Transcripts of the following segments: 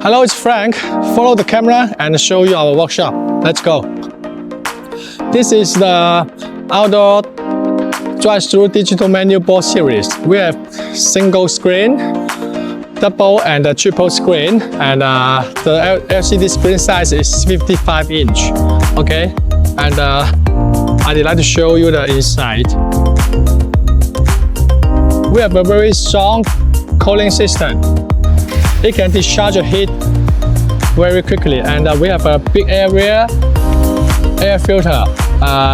Hello, it's Frank. Follow the camera and show you our workshop. Let's go. This is the outdoor drive-through digital menu board series. We have single screen, double and triple screen, and the LCD screen size is 55 inch. Okay, and I'd like to show you the inside. We have a very strong cooling system. It can discharge heat very quickly, and we have a big area air filter.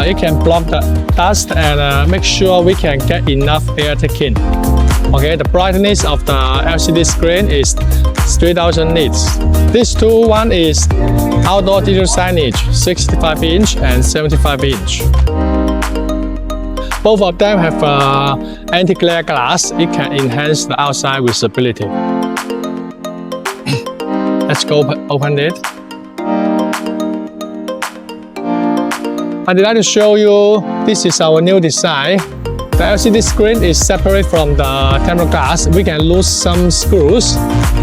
It can block the dust and make sure we can get enough air taken. Okay, the brightness of the LCD screen is 3000 nits. This two one is outdoor digital signage, 65 inch and 75 inch. Both of them have anti-glare glass. It can enhance the outside visibility. Let's go open it. I'd like to show you, this is our new design. The LCD screen is separate from the tempered glass. We can lose some screws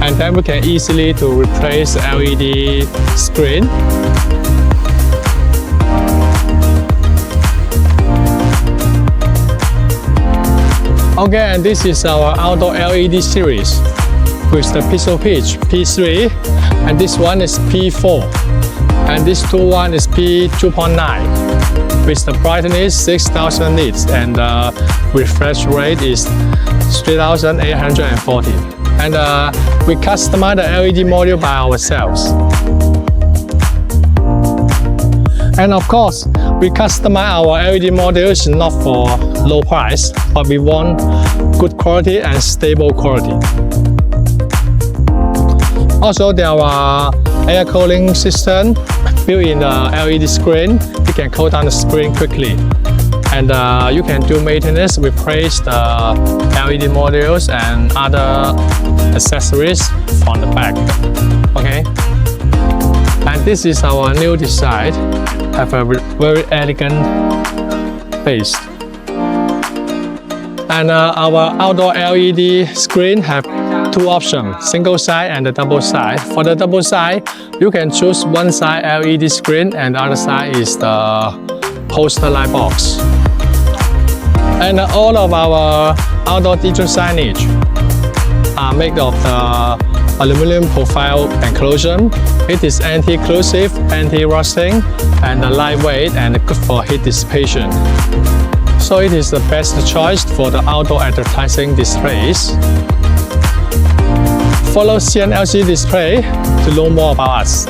and then we can easily to replace the LED screen. Okay, and this is our outdoor LED series with the pixel pitch P3, and this one is P4, and this two one is P2.9 with the brightness 6000 nits and the refresh rate is 3840, and we customize the LED module by ourselves. And of course, we customize our LED modules not for low price, but we want good quality and stable quality. Also, there are air cooling system built in the LED screen. You can cool down the screen quickly, and you can do maintenance, replace the LED modules and other accessories from the back. Okay, and this is our new design. Have a very elegant base. And our outdoor LED screen have two options, single side and a double side. For the double side, you can choose one side LED screen and the other side is the poster light box. And all of our outdoor digital signage are made of the aluminum profile enclosure. It is anti-occlusive, anti-rusting, and lightweight and good for heat dissipation. So it is the best choice for the outdoor advertising displays. Follow CNLC display to know more about us.